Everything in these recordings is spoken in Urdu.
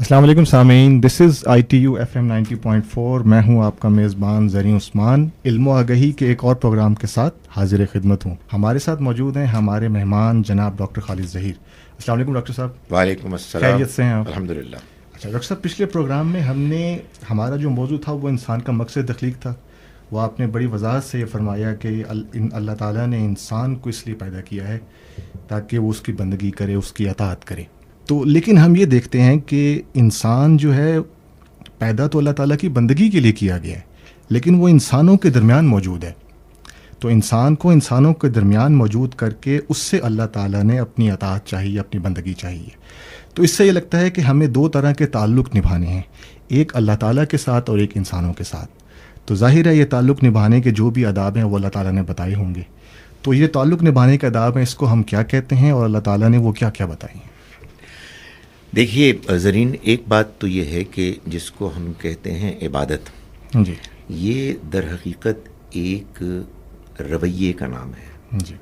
السلام علیکم سامعین، دس از ITU FM 90.4. میں ہوں آپ کا میزبان زرین عثمان، علم و آگہی کے ایک اور پروگرام کے ساتھ حاضر خدمت ہوں. ہمارے ساتھ موجود ہیں ہمارے مہمان جناب ڈاکٹر خالد ظہیر. السلام علیکم ڈاکٹر صاحب. وعلیکم السلام. خیریت سے ہیں آپ؟ الحمدللہ. اچھا ڈاکٹر صاحب، پچھلے پروگرام میں ہمارا جو موضوع تھا وہ انسان کا مقصد تخلیق تھا. وہ آپ نے بڑی وضاحت سے یہ فرمایا کہ اللہ تعالیٰ نے انسان کو اس لیے پیدا کیا ہے تاکہ وہ اس کی بندگی کرے، اس کی اطاعت کرے. تو لیکن ہم یہ دیکھتے ہیں کہ انسان جو ہے پیدا تو اللہ تعالیٰ کی بندگی کے لیے کیا گیا ہے، لیکن وہ انسانوں کے درمیان موجود ہے. تو انسان کو انسانوں کے درمیان موجود کر کے اس سے اللہ تعالیٰ نے اپنی اطاعت چاہیے، اپنی بندگی چاہیے. تو اس سے یہ لگتا ہے کہ ہمیں دو طرح کے تعلق نبھانے ہیں، ایک اللہ تعالیٰ کے ساتھ اور ایک انسانوں کے ساتھ. تو ظاہر ہے یہ تعلق نبھانے کے جو بھی آداب ہیں وہ اللہ تعالیٰ نے بتائے ہوں گے. تو یہ تعلق نبھانے کے آداب ہیں، اس کو ہم کیا کہتے ہیں اور اللہ تعالیٰ نے وہ کیا کیا بتائی ہیں؟ دیکھیے زرین، ایک بات تو یہ ہے کہ جس کو ہم کہتے ہیں عبادت، جی، یہ در حقیقت ایک رویے کا نام ہے. جی،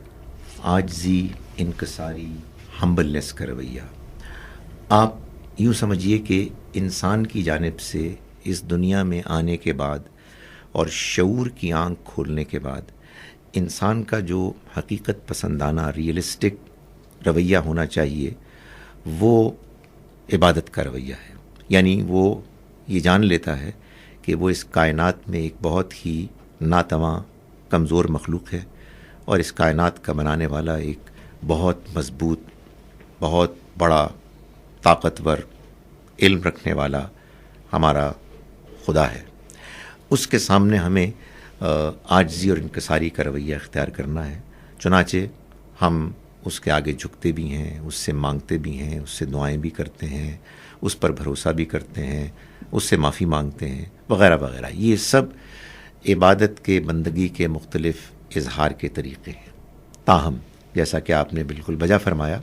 عاجزی، انکساری، ہمبلنس کا رویہ. آپ یوں سمجھیے کہ انسان کی جانب سے اس دنیا میں آنے کے بعد اور شعور کی آنکھ کھولنے کے بعد انسان کا جو حقیقت پسندانہ ریئلسٹک رویہ ہونا چاہیے وہ عبادت کا رویہ ہے. یعنی وہ یہ جان لیتا ہے کہ وہ اس کائنات میں ایک بہت ہی ناتواں کمزور مخلوق ہے، اور اس کائنات کا بنانے والا ایک بہت مضبوط، بہت بڑا، طاقتور، علم رکھنے والا ہمارا خدا ہے. اس کے سامنے ہمیں عاجزی اور انکساری کا رویہ اختیار کرنا ہے. چنانچہ ہم اس کے آگے جھکتے بھی ہیں، اس سے مانگتے بھی ہیں، اس سے دعائیں بھی کرتے ہیں، اس پر بھروسہ بھی کرتے ہیں، اس سے معافی مانگتے ہیں، وغیرہ وغیرہ. یہ سب عبادت کے، بندگی کے مختلف اظہار کے طریقے ہیں. تاہم جیسا کہ آپ نے بالکل بجا فرمایا،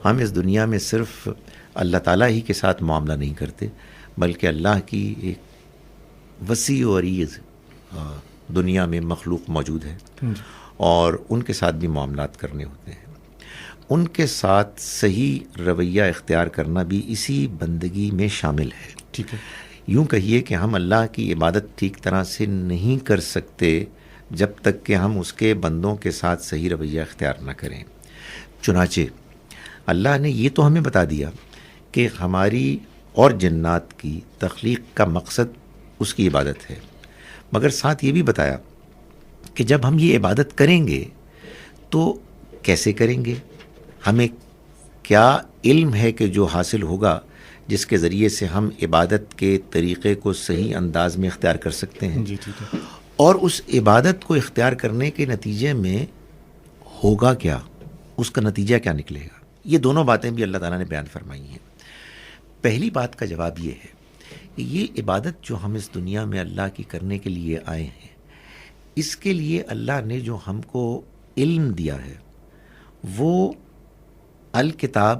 ہم اس دنیا میں صرف اللہ تعالیٰ ہی کے ساتھ معاملہ نہیں کرتے، بلکہ اللہ کی ایک وسیع و عریض دنیا میں مخلوق موجود ہے، اور ان کے ساتھ بھی معاملات کرنے ہوتے ہیں. ان کے ساتھ صحیح رویہ اختیار کرنا بھی اسی بندگی میں شامل ہے. ٹھیک ہے. یوں کہیے کہ ہم اللہ کی عبادت ٹھیک طرح سے نہیں کر سکتے جب تک کہ ہم اس کے بندوں کے ساتھ صحیح رویہ اختیار نہ کریں. چنانچہ اللہ نے یہ تو ہمیں بتا دیا کہ ہماری اور جنات کی تخلیق کا مقصد اس کی عبادت ہے، مگر ساتھ یہ بھی بتایا کہ جب ہم یہ عبادت کریں گے تو کیسے کریں گے، ہمیں کیا علم ہے کہ جو حاصل ہوگا جس کے ذریعے سے ہم عبادت کے طریقے کو صحیح انداز میں اختیار کر سکتے ہیں. جی ٹھیک ہے. اور اس عبادت کو اختیار کرنے کے نتیجے میں ہوگا کیا، اس کا نتیجہ کیا نکلے گا. یہ دونوں باتیں بھی اللہ تعالیٰ نے بیان فرمائی ہیں. پہلی بات کا جواب یہ ہے کہ یہ عبادت جو ہم اس دنیا میں اللہ کی کرنے کے لیے آئے ہیں، اس کے لیے اللہ نے جو ہم کو علم دیا ہے وہ الکتاب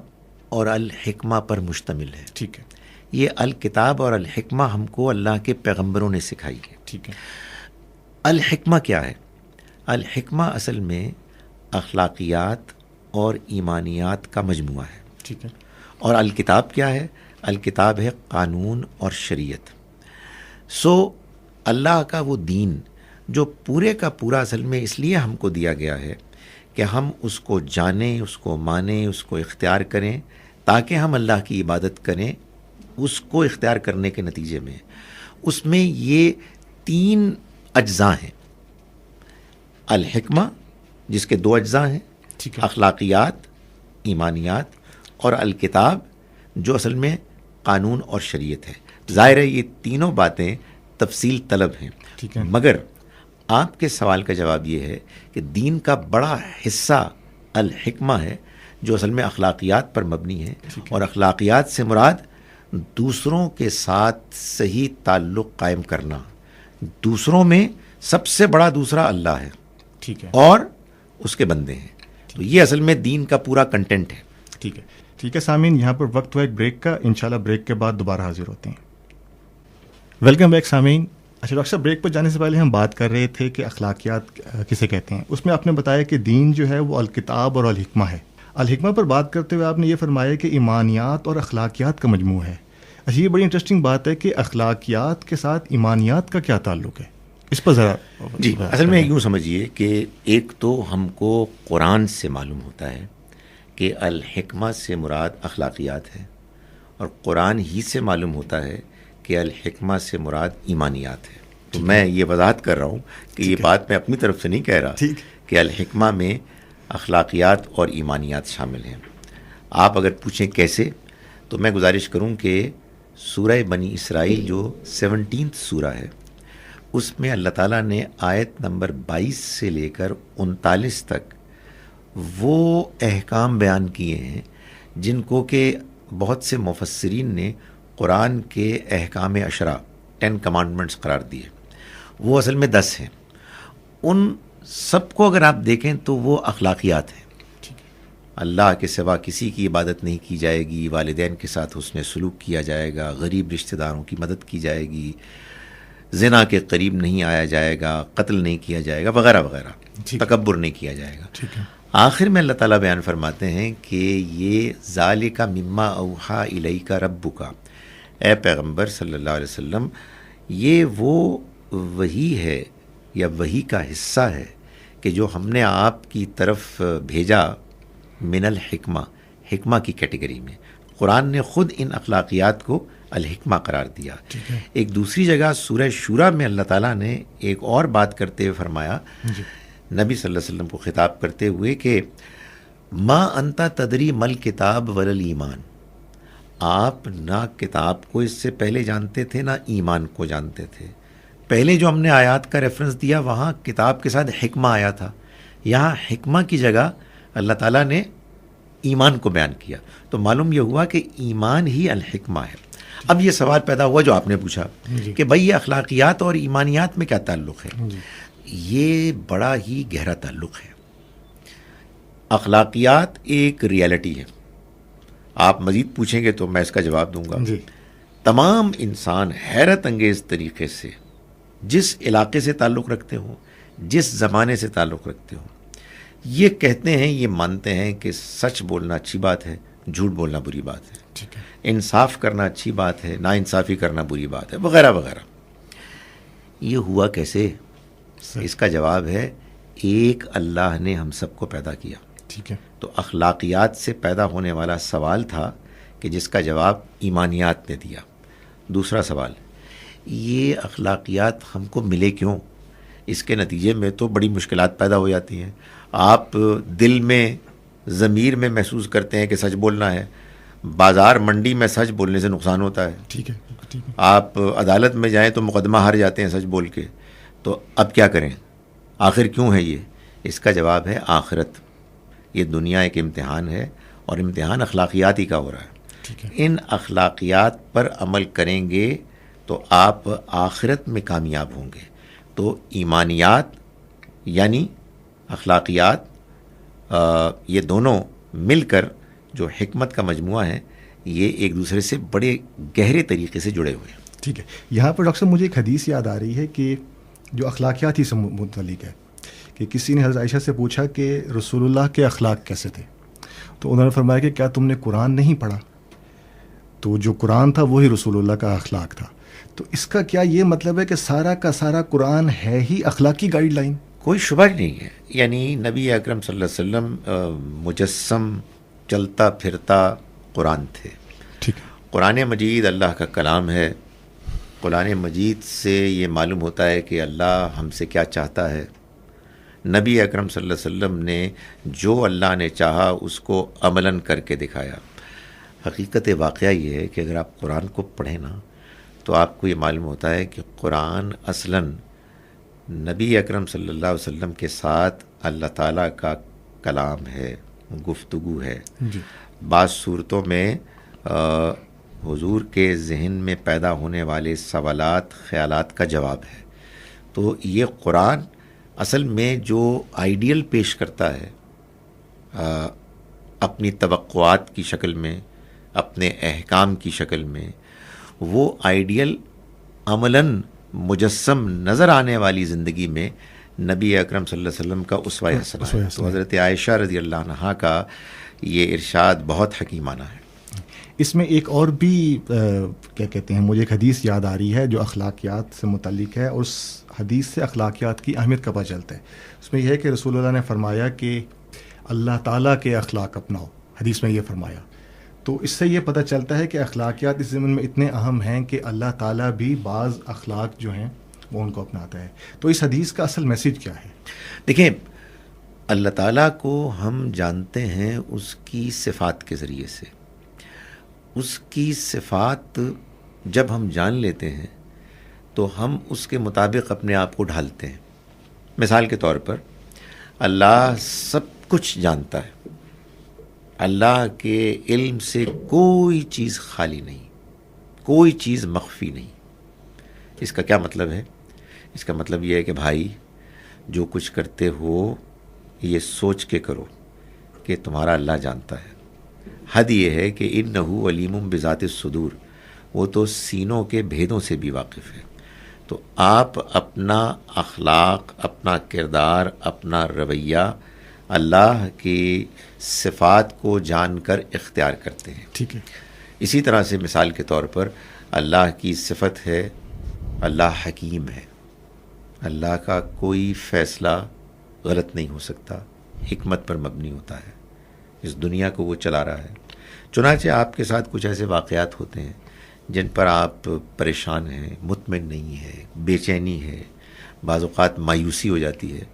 اور الحکمہ پر مشتمل ہے. ٹھیک ہے. یہ الکتاب اور الحکمہ ہم کو اللہ کے پیغمبروں نے سکھائی ہے. ٹھیک ہے. الحکمہ کیا ہے؟ الحکمہ اصل میں اخلاقیات اور ایمانیات کا مجموعہ ہے. ٹھیک ہے. اور الکتاب کیا ہے؟ الکتاب ہے قانون اور شریعت. سو اللہ کا وہ دین جو پورے کا پورا اصل میں اس لیے ہم کو دیا گیا ہے کہ ہم اس کو جانیں، اس کو مانیں، اس کو اختیار کریں، تاکہ ہم اللہ کی عبادت کریں. اس کو اختیار کرنے کے نتیجے میں اس میں یہ 3 اجزاء ہیں. الحکمہ جس کے 2 اجزاء ہیں، اخلاقیات، ایمانیات، اور الکتاب جو اصل میں قانون اور شریعت ہے. ظاہر ہے یہ تینوں باتیں تفصیل طلب ہیں، مگر آپ کے سوال کا جواب یہ ہے کہ دین کا بڑا حصہ الحکمہ ہے جو اصل میں اخلاقیات پر مبنی ہے. اور اخلاقیات سے مراد دوسروں کے ساتھ صحیح تعلق قائم کرنا. دوسروں میں سب سے بڑا دوسرا اللہ ہے. ٹھیک ہے. اور اس کے بندے ہیں. تو یہ اصل میں دین کا پورا کنٹینٹ ہے. ٹھیک ہے. ٹھیک ہے سامعین، یہاں پر وقت ہوا ایک بریک کا. انشاءاللہ بریک کے بعد دوبارہ حاضر ہوتے ہیں. ویلکم بیک سامعین. اچھا ڈاکٹر صاحب، بریک پر جانے سے پہلے ہم بات کر رہے تھے کہ اخلاقیات کسے کہتے ہیں. اس میں آپ نے بتایا کہ دین جو ہے وہ الکتاب اور الحکمہ ہے. الحکمہ پر بات کرتے ہوئے آپ نے یہ فرمایا کہ ایمانیات اور اخلاقیات کا مجموعہ ہے. اچھا، یہ بڑی انٹرسٹنگ بات ہے کہ اخلاقیات کے ساتھ ایمانیات کا کیا تعلق ہے، اس پر ذرا. جی، اصل میں یوں سمجھیے کہ ایک تو ہم کو قرآن سے معلوم ہوتا ہے کہ الحکمہ سے مراد اخلاقیات ہے، اور قرآن ہی سے معلوم ہوتا ہے کہ الحکمہ سے مراد ایمانیات ہے. تو میں یہ وضاحت کر رہا ہوں کہ یہ بات میں اپنی طرف سے نہیں کہہ رہا کہ الحکمہ میں اخلاقیات اور ایمانیات شامل ہیں. آپ اگر پوچھیں کیسے، تو میں گزارش کروں کہ سورہ بنی اسرائیل جو 17 سورہ ہے، اس میں اللہ تعالیٰ نے آیت نمبر 22 سے لے کر 39 تک وہ احکام بیان کیے ہیں جن کو کہ بہت سے مفسرین نے قرآن کے احکام عشرہ 10 کمانڈمنٹس قرار دیے. وہ اصل میں 10 ہیں. ان سب کو اگر آپ دیکھیں تو وہ اخلاقیات ہیں. اللہ کے سوا کسی کی عبادت نہیں کی جائے گی، والدین کے ساتھ حسن سلوک کیا جائے گا، غریب رشتہ داروں کی مدد کی جائے گی، زنا کے قریب نہیں آیا جائے گا، قتل نہیں کیا جائے گا، وغیرہ وغیرہ، تکبر نہیں کیا جائے گا. آخر میں اللہ تعالیٰ بیان فرماتے ہیں کہ یہ ذالک مما اوحا الیک ربک، اے پیغمبر صلی اللہ علیہ وسلم، یہ وہ وحی ہے یا وحی کا حصہ ہے کہ جو ہم نے آپ کی طرف بھیجا من الحکمہ، حکمہ کی کیٹیگری میں. قرآن نے خود ان اخلاقیات کو الحکمہ قرار دیا. ایک دوسری جگہ سورہ شورا میں اللہ تعالیٰ نے ایک اور بات کرتے ہوئے فرمایا، نبی صلی اللہ علیہ وسلم کو خطاب کرتے ہوئے کہ ما انت تدری مل کتاب ولل ایمان، آپ نہ کتاب کو اس سے پہلے جانتے تھے نہ ایمان کو جانتے تھے. پہلے جو ہم نے آیات کا ریفرنس دیا وہاں کتاب کے ساتھ حکمہ آیا تھا، یہاں حکمہ کی جگہ اللہ تعالیٰ نے ایمان کو بیان کیا. تو معلوم یہ ہوا کہ ایمان ہی الحکمہ ہے. اب یہ سوال پیدا ہوا جو آپ نے پوچھا کہ بھائی یہ اخلاقیات اور ایمانیات میں کیا تعلق ہے. یہ بڑا ہی گہرا تعلق ہے. اخلاقیات ایک ریالٹی ہے. آپ مزید پوچھیں گے تو میں اس کا جواب دوں گا. تمام انسان حیرت انگیز طریقے سے جس علاقے سے تعلق رکھتے ہوں، جس زمانے سے تعلق رکھتے ہوں، یہ کہتے ہیں، یہ مانتے ہیں کہ سچ بولنا اچھی بات ہے، جھوٹ بولنا بری بات ہے، انصاف کرنا اچھی بات ہے، نا انصافی کرنا بری بات ہے، وغیرہ وغیرہ. یہ ہوا کیسے؟ اس کا جواب ہے ایک اللہ نے ہم سب کو پیدا کیا. تو اخلاقیات سے پیدا ہونے والا سوال تھا کہ جس کا جواب ایمانیات نے دیا. دوسرا سوال، یہ اخلاقیات ہم کو ملے کیوں؟ اس کے نتیجے میں تو بڑی مشکلات پیدا ہو جاتی ہیں. آپ دل میں ضمیر میں محسوس کرتے ہیں کہ سچ بولنا ہے، بازار منڈی میں سچ بولنے سے نقصان ہوتا ہے. آپ عدالت میں جائیں تو مقدمہ ہار جاتے ہیں سچ بول کے. تو اب کیا کریں؟ آخر کیوں ہے یہ؟ اس کا جواب ہے آخرت. یہ دنیا ایک امتحان ہے اور امتحان اخلاقیات ہی کا ہو رہا ہے. ان اخلاقیات پر عمل کریں گے تو آپ آخرت میں کامیاب ہوں گے. تو ایمانیات یعنی اخلاقیات، یہ دونوں مل کر جو حکمت کا مجموعہ ہے، یہ ایک دوسرے سے بڑے گہرے طریقے سے جڑے ہوئے ہیں. ٹھیک ہے. یہاں پر ڈاکٹر صاحب مجھے ایک حدیث یاد آ رہی ہے کہ جو اخلاقیات ہی سے متعلق ہے، کہ کسی نے حضرت عائشہ سے پوچھا کہ رسول اللہ کے اخلاق کیسے تھے، تو انہوں نے فرمایا کہ کیا تم نے قرآن نہیں پڑھا؟ تو جو قرآن تھا وہی رسول اللہ کا اخلاق تھا. تو اس کا کیا یہ مطلب ہے کہ سارا کا سارا قرآن ہے ہی اخلاقی گائیڈ لائن؟ کوئی شبہ نہیں ہے. یعنی نبی اکرم صلی اللہ علیہ وسلم مجسم چلتا پھرتا قرآن تھے. قرآن مجید اللہ کا کلام ہے. قرآن مجید سے یہ معلوم ہوتا ہے کہ اللہ ہم سے کیا چاہتا ہے. نبی اکرم صلی اللہ علیہ وسلم نے جو اللہ نے چاہا اس کو عملاً کر کے دکھایا. حقیقت واقعہ یہ ہے کہ اگر آپ قرآن کو پڑھیں نا تو آپ کو یہ معلوم ہوتا ہے کہ قرآن اصلاً نبی اکرم صلی اللہ علیہ وسلم کے ساتھ اللہ تعالیٰ کا کلام ہے، گفتگو ہے. بعض صورتوں میں حضور کے ذہن میں پیدا ہونے والے سوالات خیالات کا جواب ہے. تو یہ قرآن اصل میں جو آئیڈیل پیش کرتا ہے اپنی توقعات کی شکل میں، اپنے احکام کی شکل میں، وہ آئیڈیل عملاً مجسم نظر آنے والی زندگی میں نبی اکرم صلی اللہ علیہ وسلم کا اسوہ حسنہ ہے. تو حضرت عائشہ رضی اللہ عنہا کا یہ ارشاد بہت حکیمانہ ہے. اس میں ایک اور بھی کیا کہتے ہیں، مجھے ایک حدیث یاد آ رہی ہے جو اخلاقیات سے متعلق ہے، اور اس حدیث سے اخلاقیات کی اہمیت کا پتہ چلتا ہے. اس میں یہ ہے کہ رسول اللہ نے فرمایا کہ اللہ تعالیٰ کے اخلاق اپناؤ، حدیث میں یہ فرمایا. تو اس سے یہ پتہ چلتا ہے کہ اخلاقیات اس زمین میں اتنے اہم ہیں کہ اللہ تعالیٰ بھی بعض اخلاق جو ہیں وہ ان کو اپناتا ہے. تو اس حدیث کا اصل میسیج کیا ہے؟ دیکھیں، اللہ تعالیٰ کو ہم جانتے ہیں اس کی صفات کے ذریعے سے. اس کی صفات جب ہم جان لیتے ہیں تو ہم اس کے مطابق اپنے آپ کو ڈھالتے ہیں. مثال کے طور پر اللہ سب کچھ جانتا ہے. اللہ کے علم سے کوئی چیز خالی نہیں، کوئی چیز مخفی نہیں. اس کا کیا مطلب ہے؟ اس کا مطلب یہ ہے کہ بھائی جو کچھ کرتے ہو یہ سوچ کے کرو کہ تمہارا اللہ جانتا ہے. حد یہ ہے کہ انہ علیم بذات الصدور، وہ تو سینوں کے بھیدوں سے بھی واقف ہے. تو آپ اپنا اخلاق، اپنا کردار، اپنا رویہ اللہ کی صفات کو جان کر اختیار کرتے ہیں. ٹھیک ہے. اسی طرح سے مثال کے طور پر اللہ کی صفت ہے اللہ حکیم ہے. اللہ کا کوئی فیصلہ غلط نہیں ہو سکتا، حکمت پر مبنی ہوتا ہے. اس دنیا کو وہ چلا رہا ہے. چنانچہ آپ کے ساتھ کچھ ایسے واقعات ہوتے ہیں جن پر آپ پریشان ہیں، مطمئن نہیں ہیں، بے چینی ہے، بعض اوقات مایوسی ہو جاتی ہے.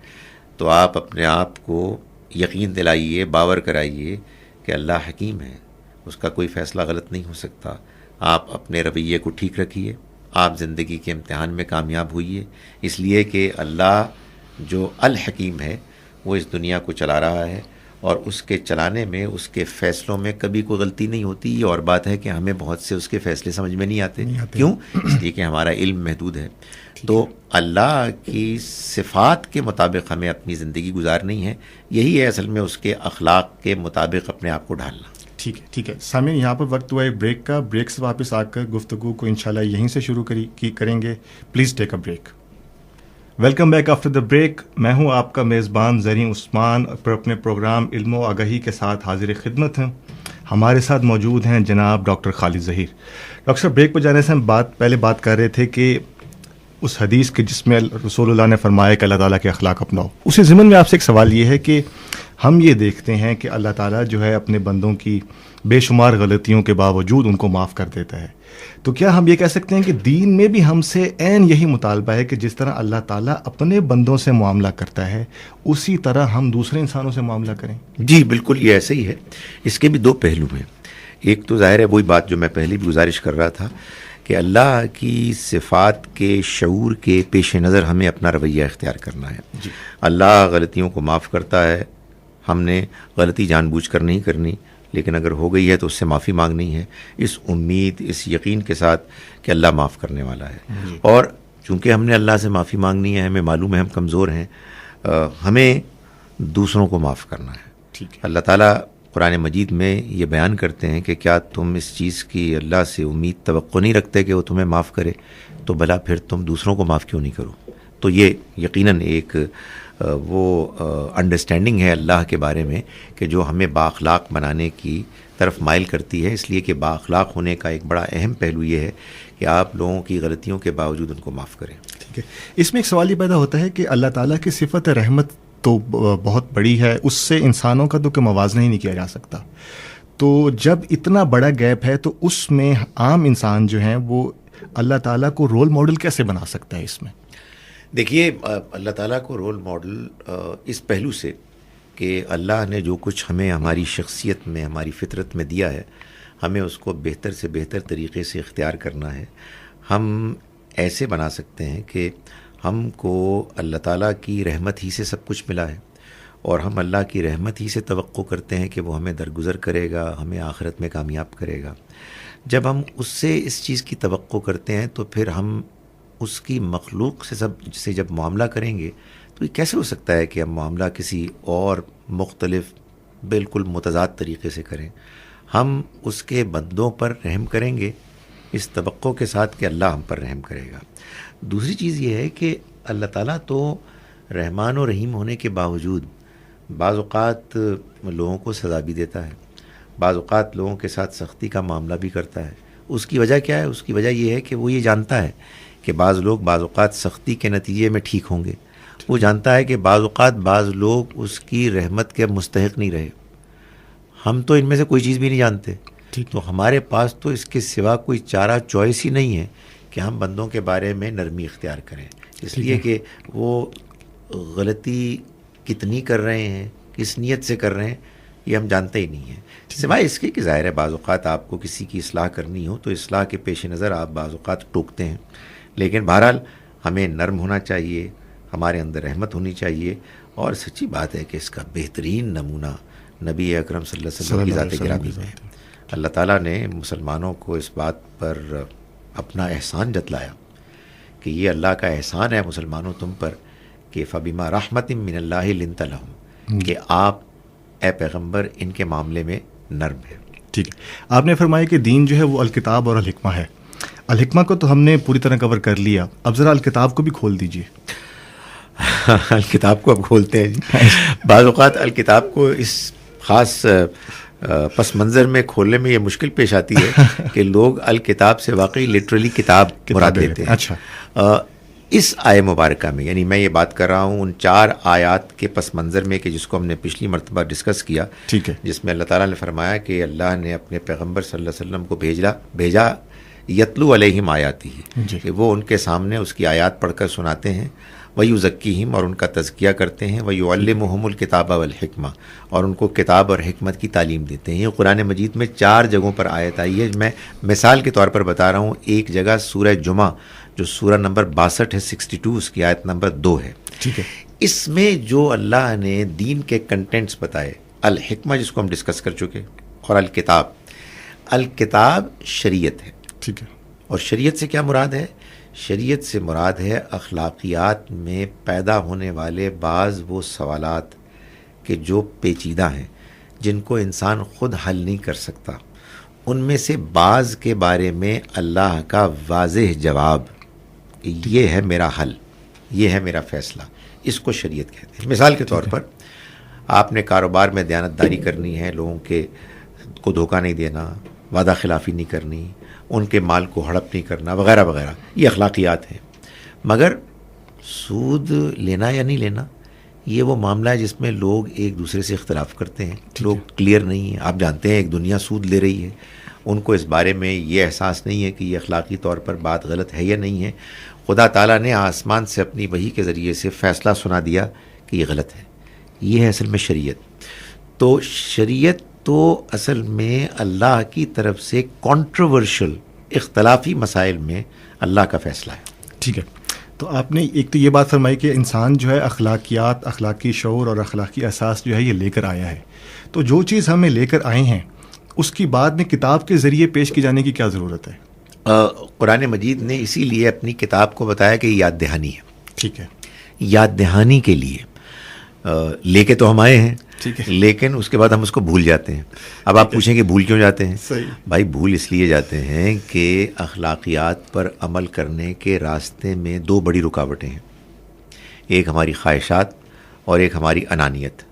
تو آپ اپنے آپ کو یقین دلائیے، باور کرائیے کہ اللہ حکیم ہے، اس کا کوئی فیصلہ غلط نہیں ہو سکتا. آپ اپنے رویے کو ٹھیک رکھیے، آپ زندگی کے امتحان میں کامیاب ہوئیے، اس لیے کہ اللہ جو الحکیم ہے وہ اس دنیا کو چلا رہا ہے، اور اس کے چلانے میں، اس کے فیصلوں میں کبھی کوئی غلطی نہیں ہوتی. یہ اور بات ہے کہ ہمیں بہت سے اس کے فیصلے سمجھ میں نہیں آتے. کیوں؟ اس لیے کہ ہمارا علم محدود ہے. تو اللہ کی صفات کے مطابق ہمیں اپنی زندگی گزارنی ہے. یہی ہے اصل میں اس کے اخلاق کے مطابق اپنے آپ کو ڈھالنا. ٹھیک ہے. ٹھیک ہے سامعین، یہاں پر وقت ہوا ایک بریک کا. بریک سے واپس آ کر گفتگو کو انشاءاللہ یہیں سے شروع کریں گے. Please take a break. Welcome back after the break. میں ہوں آپ کا میزبان زرین عثمان، پر اپنے پروگرام علم و آگہی کے ساتھ حاضر خدمت ہیں. ہمارے ساتھ موجود ہیں جناب ڈاکٹر خالد ظہیر. ڈاکٹر صاحب، بریک پہ جانے سے ہم پہلے بات کر رہے تھے کہ اس حدیث کے جس میں رسول اللہ نے فرمایا کہ اللہ تعالیٰ کے اخلاق اپناؤ، اسی ضمن میں آپ سے ایک سوال یہ ہے کہ ہم یہ دیکھتے ہیں کہ اللہ تعالیٰ جو ہے اپنے بندوں کی بے شمار غلطیوں کے باوجود ان کو معاف کر دیتا ہے. تو کیا ہم یہ کہہ سکتے ہیں کہ دین میں بھی ہم سے عین یہی مطالبہ ہے کہ جس طرح اللہ تعالیٰ اپنے بندوں سے معاملہ کرتا ہے اسی طرح ہم دوسرے انسانوں سے معاملہ کریں؟ جی بالکل، یہ ایسے ہی ہے. اس کے بھی دو پہلو ہیں. ایک تو ظاہر ہے وہی بات جو میں پہلے بھی گزارش کر رہا تھا کہ اللہ کی صفات کے شعور کے پیش نظر ہمیں اپنا رویہ اختیار کرنا ہے. جی. اللہ غلطیوں کو معاف کرتا ہے. ہم نے غلطی جان بوجھ کر نہیں کرنی، لیکن اگر ہو گئی ہے تو اس سے معافی مانگنی ہے، اس امید، اس یقین کے ساتھ کہ اللہ معاف کرنے والا ہے. اور چونکہ ہم نے اللہ سے معافی مانگنی ہے، ہمیں معلوم ہے ہم کمزور ہیں، ہمیں دوسروں کو معاف کرنا ہے. ٹھیک ہے. اللہ تعالیٰ قرآن مجید میں یہ بیان کرتے ہیں کہ کیا تم اس چیز کی اللہ سے امید توقع نہیں رکھتے کہ وہ تمہیں معاف کرے؟ تو بھلا پھر تم دوسروں کو معاف کیوں نہیں کرو؟ تو یہ یقیناً ایک وہ انڈرسٹینڈنگ ہے اللہ کے بارے میں کہ جو ہمیں بااخلاق بنانے کی طرف مائل کرتی ہے. اس لیے کہ بااخلاق ہونے کا ایک بڑا اہم پہلو یہ ہے کہ آپ لوگوں کی غلطیوں کے باوجود ان کو معاف کریں. ٹھیک ہے. اس میں ایک سوال یہ پیدا ہوتا ہے کہ اللہ تعالیٰ کی صفت رحمت تو بہت بڑی ہے، اس سے انسانوں کا تو کوئی موازنہ ہی نہیں کیا جا سکتا. تو جب اتنا بڑا گیپ ہے تو اس میں عام انسان جو ہیں وہ اللہ تعالیٰ کو رول ماڈل کیسے بنا سکتا ہے؟ اس میں دیکھیے، اللہ تعالیٰ کو رول ماڈل اس پہلو سے کہ اللہ نے جو کچھ ہمیں ہماری شخصیت میں، ہماری فطرت میں دیا ہے، ہمیں اس کو بہتر سے بہتر طریقے سے اختیار کرنا ہے. ہم ایسے بنا سکتے ہیں کہ ہم کو اللہ تعالیٰ کی رحمت ہی سے سب کچھ ملا ہے، اور ہم اللہ کی رحمت ہی سے توقع کرتے ہیں کہ وہ ہمیں درگزر کرے گا، ہمیں آخرت میں کامیاب کرے گا. جب ہم اس سے اس چیز کی توقع کرتے ہیں تو پھر ہم اس کی مخلوق سے جب معاملہ کریں گے تو یہ کیسے ہو سکتا ہے کہ ہم معاملہ کسی اور مختلف بالکل متضاد طریقے سے کریں؟ ہم اس کے بندوں پر رحم کریں گے اس توقع کے ساتھ کہ اللہ ہم پر رحم کرے گا. دوسری چیز یہ ہے کہ اللہ تعالیٰ تو رحمان و رحیم ہونے کے باوجود بعض اوقات لوگوں کو سزا بھی دیتا ہے، بعض اوقات لوگوں کے ساتھ سختی کا معاملہ بھی کرتا ہے. اس کی وجہ کیا ہے؟ اس کی وجہ یہ ہے کہ وہ یہ جانتا ہے کہ بعض لوگ بعض اوقات سختی کے نتیجے میں ٹھیک ہوں گے. وہ جانتا ہے کہ بعض اوقات بعض لوگ اس کی رحمت کے مستحق نہیں رہے. ہم تو ان میں سے کوئی چیز بھی نہیں جانتے, تو ہمارے پاس تو اس کے سوا کوئی چارہ چوائس ہی نہیں ہے کہ ہم بندوں کے بارے میں نرمی اختیار کریں, اس لیے کہ وہ غلطی کتنی کر رہے ہیں, کس نیت سے کر رہے ہیں, یہ ہم جانتے ہی نہیں ہیں. سوائے اس کے کہ ظاہر ہے بعض اوقات آپ کو کسی کی اصلاح کرنی ہو تو اصلاح کے پیش نظر آپ بعض اوقات ٹوکتے ہیں, لیکن بہرحال ہمیں نرم ہونا چاہیے, ہمارے اندر رحمت ہونی چاہیے. اور سچی بات ہے کہ اس کا بہترین نمونہ نبی اکرم صلی اللہ علیہ وسلم کی ذات گرامی میں. اللہ تعالیٰ نے مسلمانوں کو اس بات پر اپنا احسان جتلایا کہ یہ اللہ کا احسان ہے مسلمانوں تم پر کہ فبما رحمت من اللہ لنت لہم, کہ آپ اے پیغمبر ان کے معاملے میں نرم ہیں. ٹھیک ہے, آپ نے فرمایا کہ دین جو ہے وہ الکتاب اور الحکمہ ہے. الحکمہ کو تو ہم نے پوری طرح کور کر لیا, اب ذرا الکتاب کو بھی کھول دیجیے. الکتاب کو اب کھولتے ہیں جی. بعض اوقات الکتاب کو اس خاص پس منظر میں کھولنے میں یہ مشکل پیش آتی ہے کہ لوگ الکتاب سے واقعی لٹرلی کتاب مراد لیتے ہیں. اچھا, اس آیہ مبارکہ میں, یعنی میں یہ بات کر رہا ہوں ان 4 آیات کے پس منظر میں کہ جس کو ہم نے پچھلی مرتبہ ڈسکس کیا, ٹھیک ہے, جس میں اللہ تعالیٰ نے فرمایا کہ اللہ نے اپنے پیغمبر صلی اللہ علیہ وسلم کو بھیجا یتلو علیہم آیاتی, کہ وہ ان کے سامنے اس کی آیات پڑھ کر سناتے ہیں, وَيُزَكِّيهِمْ, اور ان کا تزکیہ کرتے ہیں, وَيُعَلِّمُهُمُ الْكِتَابَ وَالْحِكْمَةَ, اور ان کو کتاب اور حکمت کی تعلیم دیتے ہیں. یہ قرآن مجید میں 4 جگہوں پر آیت آئی ہے. میں مثال کے طور پر بتا رہا ہوں, ایک جگہ سورہ جمعہ جو سورہ نمبر 62 ہے, 62, اس کی آیت نمبر 2 ہے. ٹھیک ہے, اس میں جو اللہ نے دین کے کنٹینٹس بتائے, الحکمہ جس کو ہم ڈسکس کر چکے, اور الکتاب شریعت ہے. ٹھیک ہے, اور شریعت سے کیا مراد ہے؟ شریعت سے مراد ہے اخلاقیات میں پیدا ہونے والے بعض وہ سوالات کہ جو پیچیدہ ہیں, جن کو انسان خود حل نہیں کر سکتا, ان میں سے بعض کے بارے میں اللہ کا واضح جواب کہ یہ ہے میرا حل, یہ ہے میرا فیصلہ, اس کو شریعت کہتے ہیں. مثال کے طور پر آپ نے کاروبار میں دیانتداری کرنی ہے, لوگوں کو دھوکہ نہیں دینا, وعدہ خلافی نہیں کرنی, ان کے مال کو ہڑپ نہیں کرنا, وغیرہ وغیرہ, یہ اخلاقیات ہیں. مگر سود لینا یا نہیں لینا, یہ وہ معاملہ ہے جس میں لوگ ایک دوسرے سے اختلاف کرتے ہیں, لوگ کلیئر نہیں ہیں. آپ جانتے ہیں ایک دنیا سود لے رہی ہے, ان کو اس بارے میں یہ احساس نہیں ہے کہ یہ اخلاقی طور پر بات غلط ہے یا نہیں ہے. خدا تعالیٰ نے آسمان سے اپنی وحی کے ذریعے سے فیصلہ سنا دیا کہ یہ غلط ہے. یہ ہے اصل میں شریعت. تو شریعت تو اصل میں اللہ کی طرف سے کنٹروورشل اختلافی مسائل میں اللہ کا فیصلہ ہے. ٹھیک ہے, تو آپ نے ایک تو یہ بات فرمائی کہ انسان جو ہے اخلاقیات, اخلاقی شعور اور اخلاقی احساس جو ہے یہ لے کر آیا ہے. تو جو چیز ہمیں لے کر آئے ہیں اس کی بعد میں کتاب کے ذریعے پیش کی جانے کی کیا ضرورت ہے؟ قرآن مجید نے اسی لیے اپنی کتاب کو بتایا کہ یاد دہانی ہے. ٹھیک ہے, یاد دہانی کے لیے لے کے تو ہم آئے ہیں, ٹھیک ہے, لیکن اس کے بعد ہم اس کو بھول جاتے ہیں. اب آپ پوچھیں کہ بھول کیوں جاتے ہیں؟ صحیح. بھائی بھول اس لیے جاتے ہیں کہ اخلاقیات پر عمل کرنے کے راستے میں 2 بڑی رکاوٹیں ہیں. ایک ہماری خواہشات اور ایک ہماری انانیت.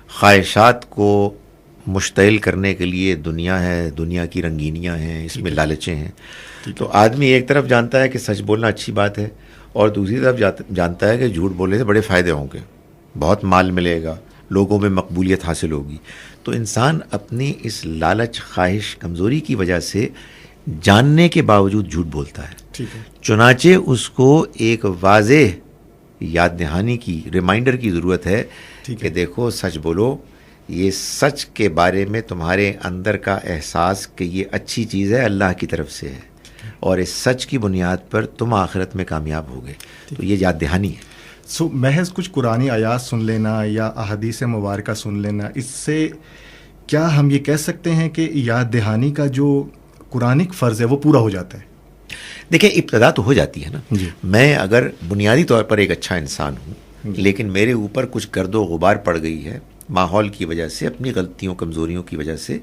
خواہشات کو مشتعل کرنے کے لیے دنیا ہے, دنیا کی رنگینیاں ہیں, اس میں لالچیں ہیں. تو آدمی ایک طرف جانتا ہے کہ سچ بولنا اچھی بات ہے, اور دوسری طرف جانتا ہے کہ جھوٹ بولنے سے بڑے فائدے ہوں گے, بہت مال ملے گا, لوگوں میں مقبولیت حاصل ہوگی. تو انسان اپنی اس لالچ, خواہش, کمزوری کی وجہ سے جاننے کے باوجود جھوٹ بولتا ہے. ٹھیک ہے, چنانچہ اس کو ایک واضح یاد دہانی کی, ریمائنڈر کی ضرورت ہے کہ دیکھو سچ بولو, یہ سچ کے بارے میں تمہارے اندر کا احساس کہ یہ اچھی چیز ہے اللہ کی طرف سے ہے, اور اس سچ کی بنیاد پر تم آخرت میں کامیاب ہوگے. تو یہ یاد دہانی ہے. محض کچھ قرآنی آیات سن لینا یا احادیث مبارکہ سن لینا, اس سے کیا ہم یہ کہہ سکتے ہیں کہ یاد دہانی کا جو قرآنک فرض ہے وہ پورا ہو جاتا ہے؟ دیکھیں, ابتدا تو ہو جاتی ہے نا. جی. میں اگر بنیادی طور پر ایک اچھا انسان ہوں, لیکن میرے اوپر کچھ گرد و غبار پڑ گئی ہے ماحول کی وجہ سے, اپنی غلطیوں کمزوریوں کی وجہ سے,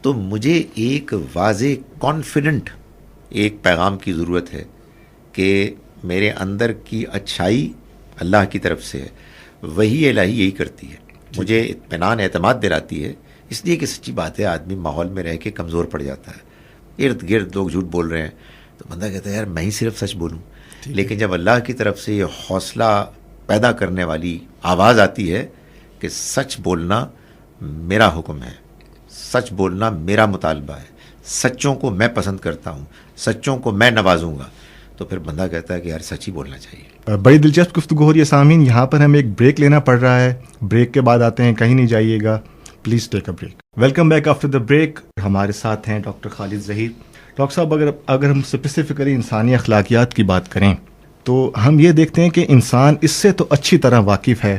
تو مجھے ایک واضح کانفیڈنٹ ایک پیغام کی ضرورت ہے کہ میرے اندر کی اچھائی اللہ کی طرف سے ہے, وہی الہی یہی کرتی ہے. مجھے اطمینان, اعتماد دلاتی ہے اس لیے کہ سچی بات ہے آدمی ماحول میں رہ کے کمزور پڑ جاتا ہے، ارد گرد لوگ جھوٹ بول رہے ہیں تو بندہ کہتا ہے یار میں ہی صرف سچ بولوں. لیکن جب اللہ کی طرف سے یہ حوصلہ پیدا کرنے والی آواز آتی ہے کہ سچ بولنا میرا حکم ہے، سچ بولنا میرا مطالبہ ہے، سچوں کو میں پسند کرتا ہوں، سچوں کو میں نوازوں گا، تو پھر بندہ کہتا ہے کہ یار سچ ہی بولنا چاہیے. بڑی دلچسپ گفتگو ہو رہی ہے سامعین. یہاں پر ہمیں ایک بریک لینا پڑ رہا ہے. بریک کے بعد آتے ہیں, کہیں نہیں جائیے گا, please take a break. Welcome back after the break. ہمارے ساتھ ہیں ڈاکٹر خالد ظہیر. ڈاکٹر صاحب, اگر ہم اسپیسیفکلی انسانی اخلاقیات کی بات کریں تو ہم یہ دیکھتے ہیں کہ انسان اس سے تو اچھی طرح واقف ہے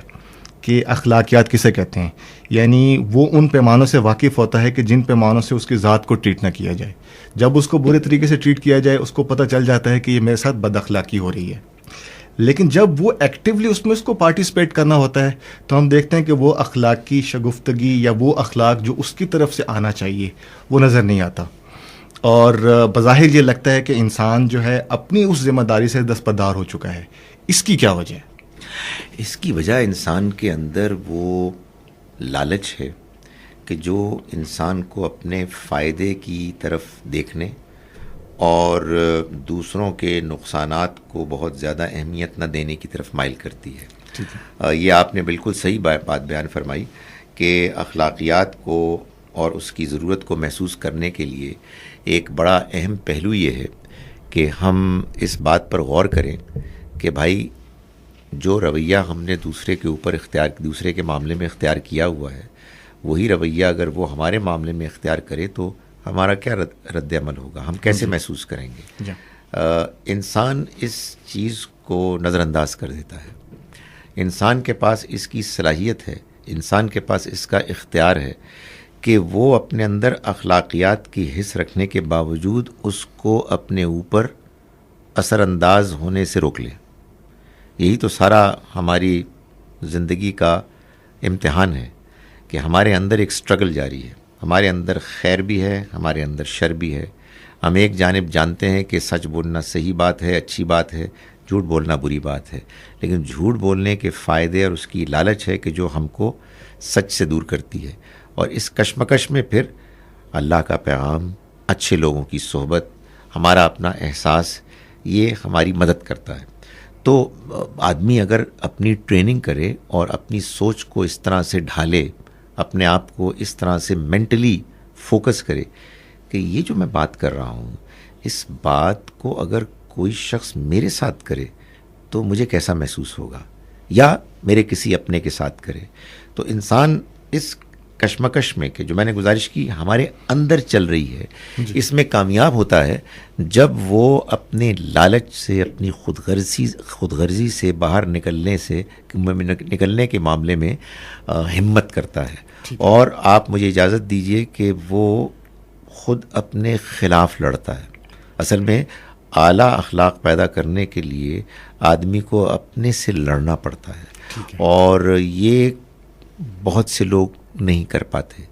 کہ اخلاقیات کسے کہتے ہیں. یعنی وہ ان پیمانوں سے واقف ہوتا ہے کہ جن پیمانوں سے اس کی ذات کو ٹریٹ نہ کیا جائے. جب اس کو برے طریقے سے ٹریٹ کیا جائے اس کو پتہ چل جاتا ہے کہ یہ میرے ساتھ بد اخلاقی ہو رہی ہے. لیکن جب وہ ایکٹیولی اس میں اس کو پارٹیسپیٹ کرنا ہوتا ہے تو ہم دیکھتے ہیں کہ وہ اخلاقی شگفتگی یا وہ اخلاق جو اس کی طرف سے آنا چاہیے وہ نظر نہیں آتا. اور بظاہر یہ لگتا ہے کہ انسان جو ہے اپنی اس ذمہ داری سے دستبردار ہو چکا ہے. اس کی کیا وجہ ہے؟ اس کی وجہ انسان کے اندر وہ لالچ ہے کہ جو انسان کو اپنے فائدے کی طرف دیکھنے اور دوسروں کے نقصانات کو بہت زیادہ اہمیت نہ دینے کی طرف مائل کرتی ہے. یہ آپ نے بالکل صحیح بات بیان فرمائی کہ اخلاقیات کو اور اس کی ضرورت کو محسوس کرنے کے لیے ایک بڑا اہم پہلو یہ ہے کہ ہم اس بات پر غور کریں کہ بھائی جو رویہ ہم نے دوسرے کے اوپر دوسرے کے معاملے میں اختیار کیا ہوا ہے وہی رویہ اگر وہ ہمارے معاملے میں اختیار کرے تو ہمارا کیا رد عمل ہوگا, ہم کیسے محسوس کریں گے. انسان اس چیز کو نظر انداز کر دیتا ہے. انسان کے پاس اس کی صلاحیت ہے, انسان کے پاس اس کا اختیار ہے کہ وہ اپنے اندر اخلاقیات کی حس رکھنے کے باوجود اس کو اپنے اوپر اثر انداز ہونے سے روک لے. یہی تو سارا ہماری زندگی کا امتحان ہے کہ ہمارے اندر ایک سٹرگل جاری ہے. ہمارے اندر خیر بھی ہے, ہمارے اندر شر بھی ہے. ہم ایک جانب جانتے ہیں کہ سچ بولنا صحیح بات ہے, اچھی بات ہے, جھوٹ بولنا بری بات ہے, لیکن جھوٹ بولنے کے فائدے اور اس کی لالچ ہے کہ جو ہم کو سچ سے دور کرتی ہے. اور اس کشمکش میں پھر اللہ کا پیغام, اچھے لوگوں کی صحبت, ہمارا اپنا احساس, یہ ہماری مدد کرتا ہے. تو آدمی اگر اپنی ٹریننگ کرے اور اپنی سوچ کو اس طرح سے ڈھالے, اپنے آپ کو اس طرح سے مینٹلی فوکس کرے کہ یہ جو میں بات کر رہا ہوں اس بات کو اگر کوئی شخص میرے ساتھ کرے تو مجھے کیسا محسوس ہوگا, یا میرے کسی اپنے کے ساتھ کرے. تو انسان اس کشمکش میں کہ جو میں نے گزارش کی ہمارے اندر چل رہی ہے اس میں کامیاب ہوتا ہے جب وہ اپنے لالچ سے, اپنی خود غرضی سے باہر نکلنے کے معاملے میں ہمت کرتا ہے. اور آپ مجھے اجازت دیجئے کہ وہ خود اپنے خلاف لڑتا ہے. اصل میں اعلیٰ اخلاق پیدا کرنے کے لیے آدمی کو اپنے سے لڑنا پڑتا ہے, اور یہ بہت سے لوگ نہیں کر پاتے,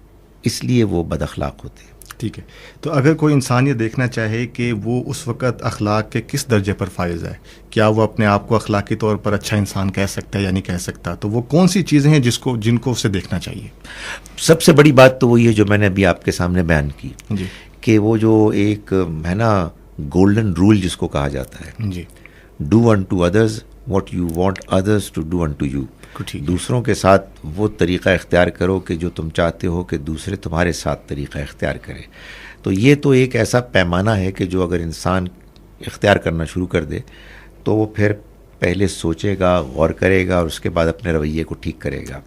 اس لیے وہ بد اخلاق ہوتے ہیں. ٹھیک ہے. تو اگر کوئی انسان یہ دیکھنا چاہے کہ وہ اس وقت اخلاق کے کس درجے پر فائز ہے, کیا وہ اپنے آپ کو اخلاقی طور پر اچھا انسان کہہ سکتا ہے یا نہیں کہہ سکتا, تو وہ کون سی چیزیں ہیں جن کو اسے دیکھنا چاہیے؟ سب سے بڑی بات تو وہی ہے جو میں نے ابھی آپ کے سامنے بیان کی کہ وہ جو ایک ہے نا گولڈن رول جس کو کہا جاتا ہے, do unto others what you want others to do unto you. دوسروں کے ساتھ وہ طریقہ اختیار کرو کہ جو تم چاہتے ہو کہ دوسرے تمہارے ساتھ طریقہ اختیار کرے. تو یہ تو ایک ایسا پیمانہ ہے کہ جو اگر انسان اختیار کرنا شروع کر دے تو وہ پھر پہلے سوچے گا, غور کرے گا, اور اس کے بعد اپنے رویے کو ٹھیک کرے گا.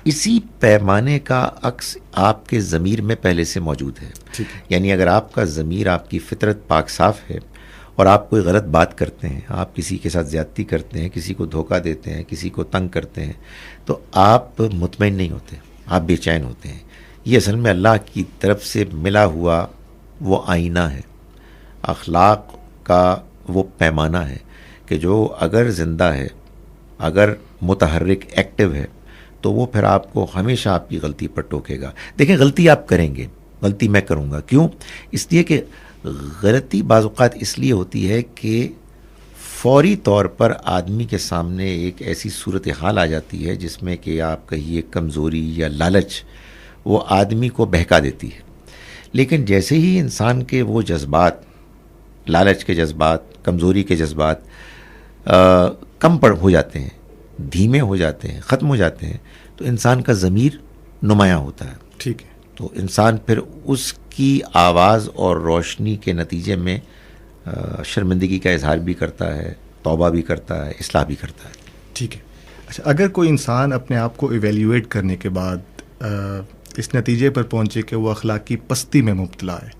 اسی پیمانے کا عکس آپ کے ضمیر میں پہلے سے موجود ہے. یعنی اگر آپ کا ضمیر, آپ کی فطرت پاک صاف ہے اور آپ کوئی غلط بات کرتے ہیں, آپ کسی کے ساتھ زیادتی کرتے ہیں, کسی کو دھوکہ دیتے ہیں, کسی کو تنگ کرتے ہیں, تو آپ مطمئن نہیں ہوتے, آپ بے چین ہوتے ہیں. یہ اصل میں اللہ کی طرف سے ملا ہوا وہ آئینہ ہے, اخلاق کا وہ پیمانہ ہے کہ جو اگر زندہ ہے, اگر متحرک ایکٹیو ہے, تو وہ پھر آپ کو ہمیشہ آپ کی غلطی پر ٹوکے گا. دیکھیں, غلطی آپ کریں گے, غلطی میں کروں گا. کیوں؟ اس لیے کہ غلطی بعض اوقات اس لیے ہوتی ہے کہ فوری طور پر آدمی کے سامنے ایک ایسی صورتحال آ جاتی ہے جس میں کہ آپ کہیے کمزوری یا لالچ وہ آدمی کو بہکا دیتی ہے. لیکن جیسے ہی انسان کے وہ جذبات، لالچ کے جذبات، کمزوری کے جذبات کم ہو جاتے ہیں، دھیمے ہو جاتے ہیں، ختم ہو جاتے ہیں، تو انسان کا ضمیر نمایاں ہوتا ہے. ٹھیک ہے. تو انسان پھر اس کی آواز اور روشنی کے نتیجے میں شرمندگی کا اظہار بھی کرتا ہے، توبہ بھی کرتا ہے، اصلاح بھی کرتا ہے. ٹھیک ہے. اچھا، اگر کوئی انسان اپنے آپ کو ایویلیویٹ کرنے کے بعد اس نتیجے پر پہنچے کہ وہ اخلاقی پستی میں مبتلا ہے،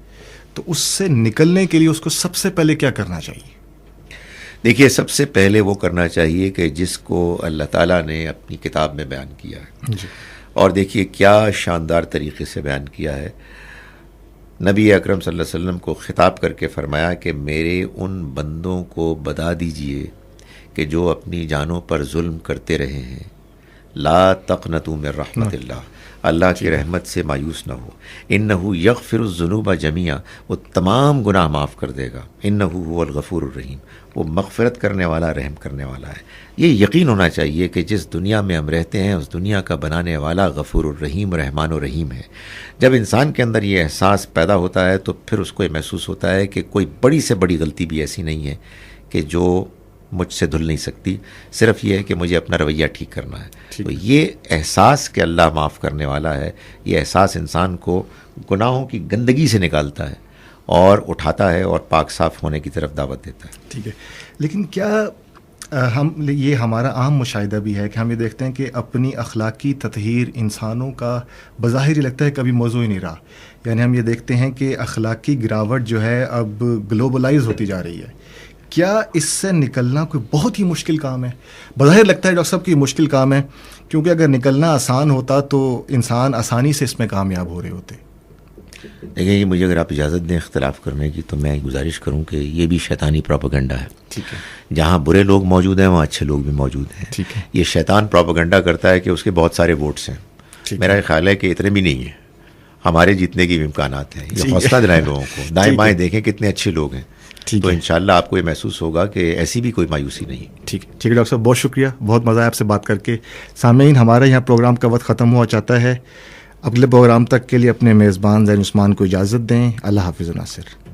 تو اس سے نکلنے کے لیے اس کو سب سے پہلے کیا کرنا چاہیے؟ دیکھیے، سب سے پہلے وہ کرنا چاہیے کہ جس کو اللہ تعالیٰ نے اپنی کتاب میں بیان کیا ہے. جی. اور دیکھیے کیا شاندار طریقے سے بیان کیا ہے. نبی اکرم صلی اللہ علیہ وسلم کو خطاب کر کے فرمایا کہ میرے ان بندوں کو بتا دیجئے کہ جو اپنی جانوں پر ظلم کرتے رہے ہیں، لا تقنطوا من رحمت اللہ، اللہ کی رحمت سے مایوس نہ ہو. انہ یغفر الذنوب جميعا، وہ تمام گناہ معاف کر دے گا. انہ هو الغفور الرحیم، وہ مغفرت کرنے والا، رحم کرنے والا ہے. یہ یقین ہونا چاہیے کہ جس دنیا میں ہم رہتے ہیں اس دنیا کا بنانے والا غفور الرحیم، رحمان الرحیم ہے. جب انسان کے اندر یہ احساس پیدا ہوتا ہے تو پھر اس کو یہ محسوس ہوتا ہے کہ کوئی بڑی سے بڑی غلطی بھی ایسی نہیں ہے کہ جو مجھ سے دھل نہیں سکتی، صرف یہ ہے کہ مجھے اپنا رویہ ٹھیک کرنا ہے. تو یہ احساس کہ اللہ معاف کرنے والا ہے، یہ احساس انسان کو گناہوں کی گندگی سے نکالتا ہے اور اٹھاتا ہے اور پاک صاف ہونے کی طرف دعوت دیتا ہے. ٹھیک ہے. لیکن کیا یہ ہمارا عام مشاہدہ بھی ہے کہ ہم یہ دیکھتے ہیں کہ اپنی اخلاقی تطہیر انسانوں کا بظاہر ہی لگتا ہے کبھی موضوع ہی نہیں رہا. یعنی ہم یہ دیکھتے ہیں کہ اخلاقی گراوٹ جو ہے اب گلوبلائز ہوتی جا رہی ہے. کیا اس سے نکلنا کوئی بہت ہی مشکل کام ہے؟ بظاہر لگتا ہے ڈاکٹر صاحب کہ مشکل کام ہے، کیونکہ اگر نکلنا آسان ہوتا تو انسان آسانی سے اس میں کامیاب ہو رہے ہوتے. دیکھیں، مجھے اگر آپ اجازت دیں اختلاف کرنے کی تو میں گزارش کروں کہ یہ بھی شیطانی پروپیگنڈا ہے. ٹھیک ہے. جہاں برے لوگ موجود ہیں وہاں اچھے لوگ بھی موجود ہیں. ٹھیک ہے. یہ شیطان پروپیگنڈا کرتا ہے کہ اس کے بہت سارے ووٹس ہیں. میرا خیال ہے کہ اتنے بھی نہیں ہیں، ہمارے جیتنے کے بھی امکانات ہیں. یہ حوصلہ دلائیں لوگوں کو، دائیں بائیں دیکھیں کتنے اچھے لوگ ہیں. تو انشاءاللہ آپ کو یہ محسوس ہوگا کہ ایسی بھی کوئی مایوسی نہیں. ٹھیک ہے. ٹھیک ہے ڈاکٹر صاحب، بہت شکریہ، بہت مزہ آیا آپ سے بات کر کے. سامعین، ہمارا یہاں پروگرام کا وقت ختم ہوا چاہتا ہے. اگلے پروگرام تک کے لیے اپنے میزبان زین عثمان کو اجازت دیں. اللہ حافظ. ناصر.